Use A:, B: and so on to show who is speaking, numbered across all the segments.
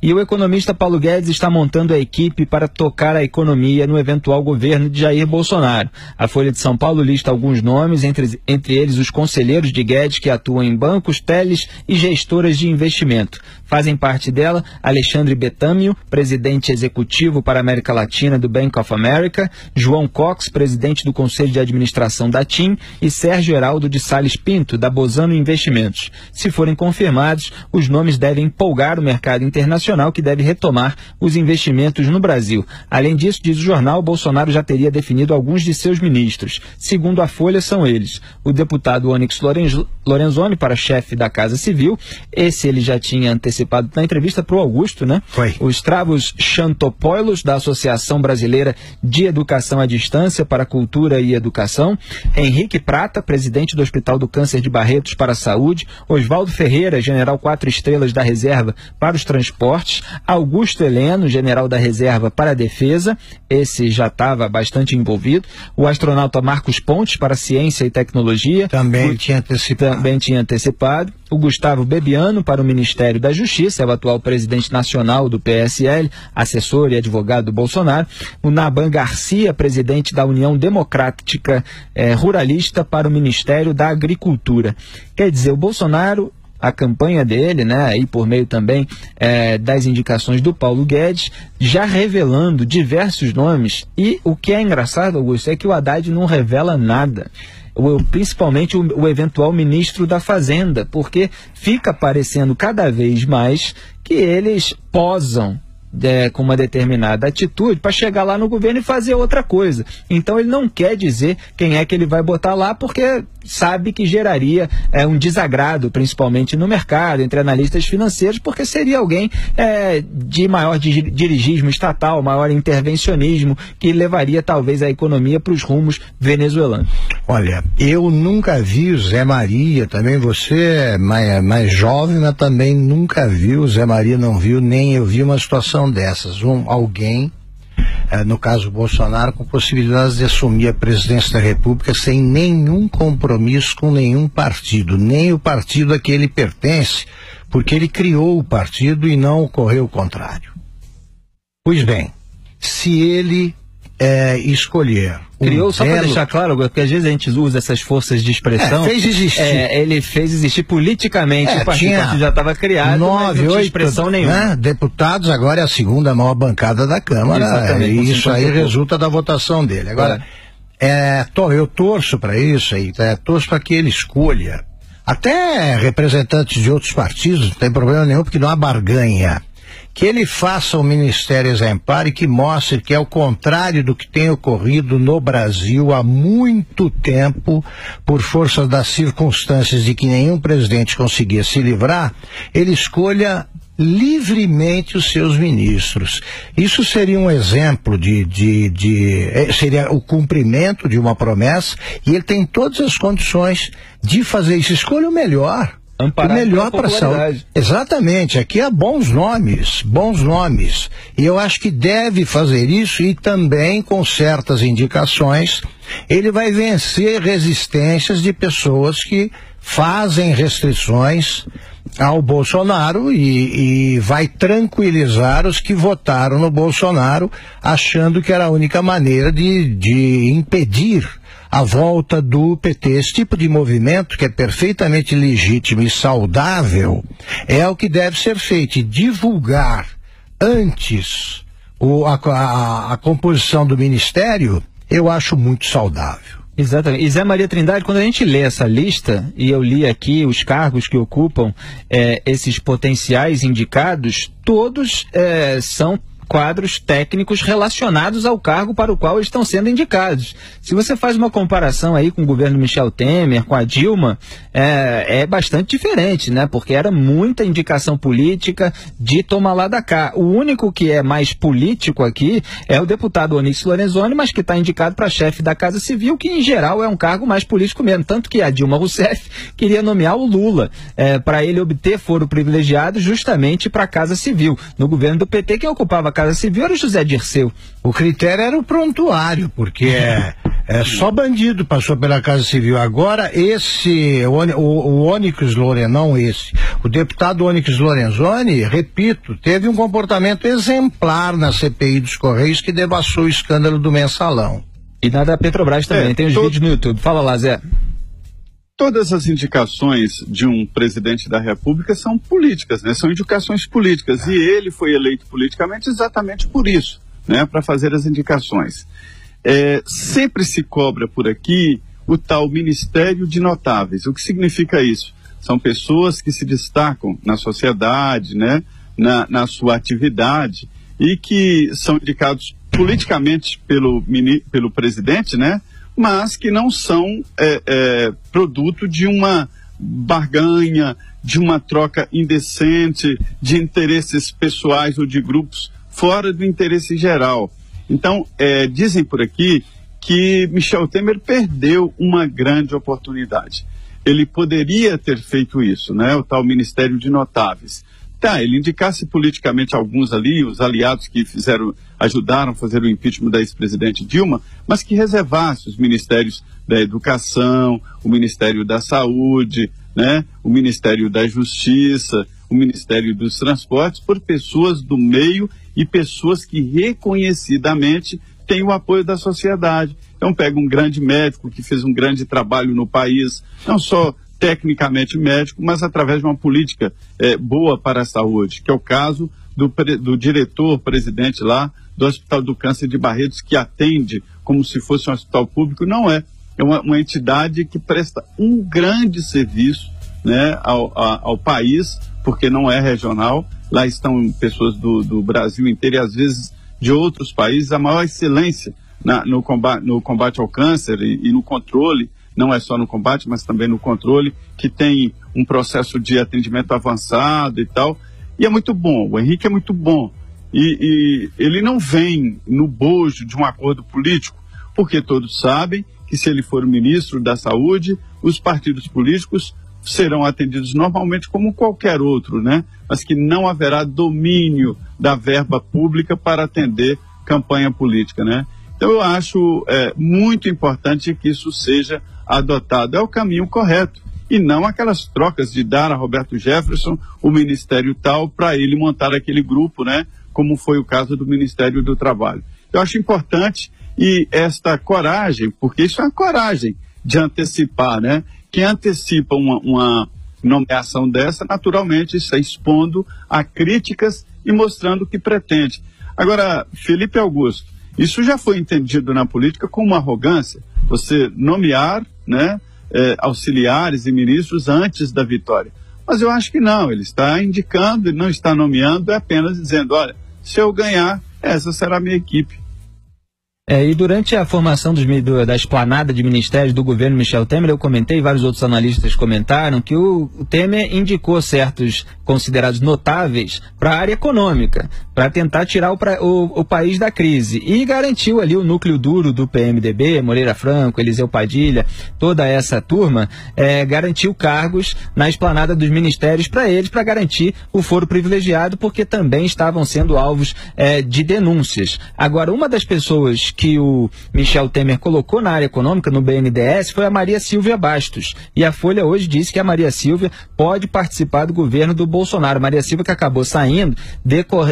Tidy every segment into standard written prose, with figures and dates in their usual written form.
A: E o economista Paulo Guedes está montando a equipe para tocar a economia no eventual governo de Jair Bolsonaro. A Folha de São Paulo lista alguns nomes, entre eles os conselheiros de Guedes que atuam em bancos, teles e gestoras de investimento. Fazem parte dela Alexandre Betâmio, presidente executivo para a América Latina do Bank of America, João Cox, presidente do Conselho de Administração da TIM, e Sérgio Heraldo de Sales Pinto, da Bozano Investimentos. Se forem confirmados, os nomes devem empolgar o mercado internacional, que deve retomar os investimentos no Brasil. Além disso, diz o jornal, Bolsonaro já teria definido alguns de seus ministros. Segundo a Folha, são eles: o deputado Onyx Lorenzoni para chefe da Casa Civil. Esse ele já tinha antecipado na entrevista para o Augusto, né?
B: Foi.
A: O Stravos Chantopoulos, da Associação Brasileira de Educação à Distância para Cultura e Educação. Henrique Prata, presidente do Hospital do Câncer de Barretos para a Saúde. Oswaldo Ferreira, general 4 estrelas da Reserva para os Transportes. Augusto Heleno, general da Reserva para a Defesa. Esse já estava bastante envolvido. O astronauta Marcos Pontes para Ciência e Tecnologia.
B: Também tinha antecipado.
A: O Gustavo Bebiano para o Ministério da Justiça, é o atual presidente nacional do PSL, assessor e advogado do Bolsonaro. O Naban Garcia, presidente da União Democrática Ruralista para o Ministério da Agricultura. Quer dizer, o Bolsonaro, a campanha dele, né, aí por meio também das indicações do Paulo Guedes, já revelando diversos nomes. E o que é engraçado, Augusto, é que o Haddad não revela nada. Principalmente o eventual ministro da Fazenda, porque fica parecendo cada vez mais que eles posam com uma determinada atitude para chegar lá no governo e fazer outra coisa. Então ele não quer dizer quem é que ele vai botar lá, porque sabe que geraria um desagrado, principalmente no mercado, entre analistas financeiros, porque seria alguém de maior dirigismo estatal, maior intervencionismo, que levaria talvez a economia para os rumos venezuelanos.
B: Olha, eu nunca vi o Zé Maria, também você é mais jovem, mas também nunca viu, o Zé Maria não viu, nem eu vi uma situação dessas. Alguém, no caso Bolsonaro, com possibilidades de assumir a presidência da República sem nenhum compromisso com nenhum partido, nem o partido a que ele pertence, porque ele criou o partido e não ocorreu o contrário. Pois bem, se ele escolher
A: criou, só para deixar claro, porque às vezes a gente usa essas forças de expressão.
B: Fez existir.
A: Ele fez existir politicamente, o partido já estava criado,
B: 9, 8
A: expressão nenhuma.
B: Deputados, agora é a segunda maior bancada da Câmara, e isso aí resulta da votação dele. Agora, eu torço para isso aí, torço para que ele escolha até representantes de outros partidos, não tem problema nenhum, porque não há barganha. Que ele faça um ministério exemplar e que mostre que, ao contrário do que tem ocorrido no Brasil há muito tempo, por força das circunstâncias de que nenhum presidente conseguia se livrar, ele escolha livremente os seus ministros. Isso seria um exemplo seria o cumprimento de uma promessa, e ele tem todas as condições de fazer isso. Escolha o melhor. O melhor para a saúde. Exatamente, aqui há bons nomes. E eu acho que deve fazer isso, e também com certas indicações ele vai vencer resistências de pessoas que fazem restrições ao Bolsonaro e vai tranquilizar os que votaram no Bolsonaro, achando que era a única maneira de impedir a volta do PT. Esse tipo de movimento, que é perfeitamente legítimo e saudável, é o que deve ser feito, e divulgar antes a composição do ministério, eu acho muito saudável.
A: Exatamente. E Zé Maria Trindade, quando a gente lê essa lista, e eu li aqui os cargos que ocupam esses potenciais indicados, todos são quadros técnicos relacionados ao cargo para o qual eles estão sendo indicados. Se você faz uma comparação aí com o governo Michel Temer, com a Dilma, é bastante diferente, né? Porque era muita indicação política de toma lá da cá. O único que é mais político aqui é o deputado Onyx Lorenzoni, mas que está indicado para chefe da Casa Civil, que em geral é um cargo mais político mesmo. Tanto que a Dilma Rousseff queria nomear o Lula para ele obter foro privilegiado justamente para a Casa Civil. No governo do PT, quem ocupava a Casa Civil era o José Dirceu.
B: O critério era o prontuário, porque Só bandido passou pela Casa Civil. Agora, o Onyx o deputado Onyx Lorenzoni, repito, teve um comportamento exemplar na CPI dos Correios que devassou o escândalo do mensalão.
A: E na da Petrobras também, tem os vídeos no YouTube. Fala lá, Zé.
C: Todas as indicações de um presidente da República são políticas, né? São indicações políticas. E ele foi eleito politicamente exatamente por isso, né? Para fazer as indicações. Sempre se cobra por aqui o tal Ministério de Notáveis. O que significa isso? São pessoas que se destacam na sociedade, né? Na sua atividade, e que são indicados politicamente pelo presidente, né? Mas que não são produto de uma barganha, de uma troca indecente, de interesses pessoais ou de grupos fora do interesse geral. Então, dizem por aqui que Michel Temer perdeu uma grande oportunidade. Ele poderia ter feito isso, né? O tal Ministério de Notáveis. Ele indicasse politicamente alguns ali, os aliados que ajudaram a fazer o impeachment da ex-presidente Dilma, mas que reservasse os ministérios da Educação, o Ministério da Saúde, né? O Ministério da Justiça, o Ministério dos Transportes, por pessoas do meio e pessoas que reconhecidamente têm o apoio da sociedade. Então pega um grande médico que fez um grande trabalho no país, não só tecnicamente médico, mas através de uma política boa para a saúde, que é o caso do diretor-presidente lá do Hospital do Câncer de Barretos, que atende como se fosse um hospital público. Não é uma entidade que presta um grande serviço, né, ao país, porque não é regional. Lá estão pessoas do Brasil inteiro e às vezes de outros países. A maior excelência no combate ao câncer e no controle, não é só no combate, mas também no controle, que tem um processo de atendimento avançado e tal. E é muito bom, o Henrique é muito bom. E ele não vem no bojo de um acordo político, porque todos sabem que se ele for o ministro da Saúde, os partidos políticos serão atendidos normalmente como qualquer outro, né? Mas que não haverá domínio da verba pública para atender campanha política, né? Então eu acho muito importante que isso seja adotado. É o caminho correto, e não aquelas trocas de dar a Roberto Jefferson o ministério tal para ele montar aquele grupo, né? Como foi o caso do Ministério do Trabalho. Eu acho importante, e esta coragem, porque isso é uma coragem de antecipar, né? Quem antecipa uma nomeação dessa, naturalmente está expondo a críticas e mostrando o que pretende. Agora, Felipe Augusto, isso já foi entendido na política como uma arrogância, você nomear, né, auxiliares e ministros antes da vitória. Mas eu acho que não, ele está indicando, ele não está nomeando, é apenas dizendo, olha, se eu ganhar, essa será a minha equipe.
A: E durante a formação da esplanada de ministérios do governo Michel Temer, eu comentei, vários outros analistas comentaram, que o Temer indicou certos considerados notáveis para a área econômica, para tentar tirar o país da crise, e garantiu ali o núcleo duro do PMDB, Moreira Franco, Eliseu Padilha, toda essa turma, garantiu cargos na esplanada dos ministérios para eles, para garantir o foro privilegiado, porque também estavam sendo alvos de denúncias. Agora, uma das pessoas que o Michel Temer colocou na área econômica, no BNDES, foi a Maria Silvia Bastos. E a Folha hoje disse que a Maria Silvia pode participar do governo do Bolsonaro. Maria Silvia que acabou saindo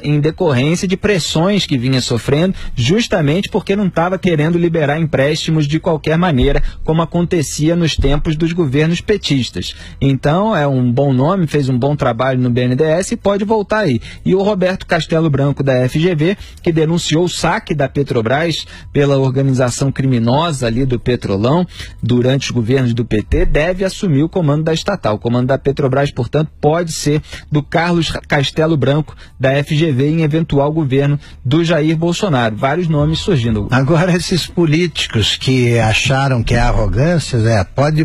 A: em decorrência de pressões que vinha sofrendo, justamente porque não estava querendo liberar empréstimos de qualquer maneira, como acontecia nos tempos dos governos petistas. Então, é um bom nome, fez um bom trabalho no BNDES e pode voltar aí. E o Roberto Castelo Branco, da FGV, que denunciou o saque da Petrobras pela organização criminosa ali do Petrolão durante os governos do PT, deve assumir o comando da estatal. O comando da Petrobras, portanto, pode ser do Carlos Castelo Branco, da FGV, em eventual governo do Jair Bolsonaro. Vários nomes surgindo.
B: Agora, esses políticos que acharam que é arrogância, pode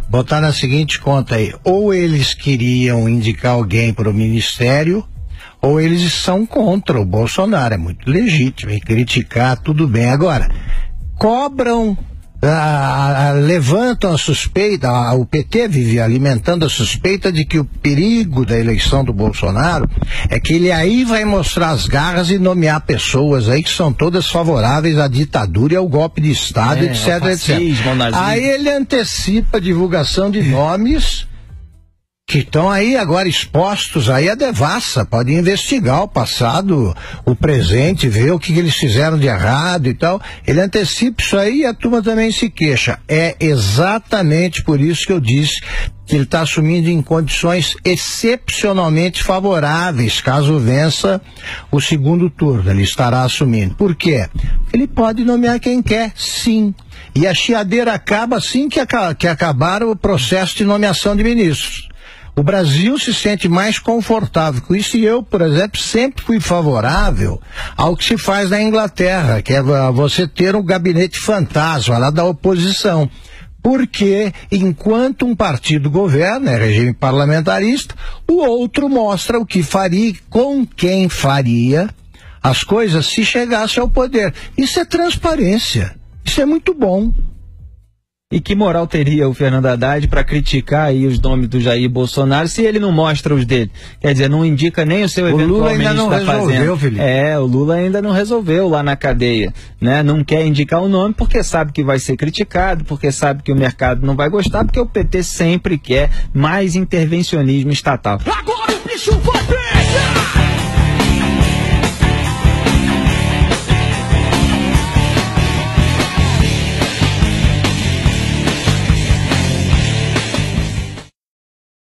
B: botar na seguinte conta aí: ou eles queriam indicar alguém para o ministério, ou eles são contra o Bolsonaro. É muito legítimo, e criticar, tudo bem. Agora, cobram levantam a suspeita, o PT vive alimentando a suspeita de que o perigo da eleição do Bolsonaro é que ele aí vai mostrar as garras e nomear pessoas aí que são todas favoráveis à ditadura e ao golpe de Estado, etc,
A: fascismo,
B: etc. Aí ele antecipa a divulgação de nomes que estão aí agora expostos aí à devassa, pode investigar o passado, o presente, ver o que eles fizeram de errado e tal. Ele antecipa isso aí e a turma também se queixa. É exatamente por isso que eu disse que ele está assumindo em condições excepcionalmente favoráveis, caso vença o segundo turno. Ele estará assumindo. Por quê? Ele pode nomear quem quer, sim. E a chiadeira acaba assim que acabar o processo de nomeação de ministros. O Brasil se sente mais confortável com isso, e eu, por exemplo, sempre fui favorável ao que se faz na Inglaterra, que é você ter um gabinete fantasma lá da oposição. Porque enquanto um partido governa, é regime parlamentarista, o outro mostra o que faria, com quem faria as coisas se chegasse ao poder. Isso é transparência. Isso é muito bom.
A: E que moral teria o Fernando Haddad para criticar aí os nomes do Jair Bolsonaro se ele não mostra os dele? Quer dizer, não indica nem o seu eventual ministro da Fazenda. O Lula ainda não resolveu lá na cadeia, né? Não quer indicar o nome porque sabe que vai ser criticado, porque sabe que o mercado não vai gostar, porque o PT sempre quer mais intervencionismo estatal.
D: Agora o bicho vai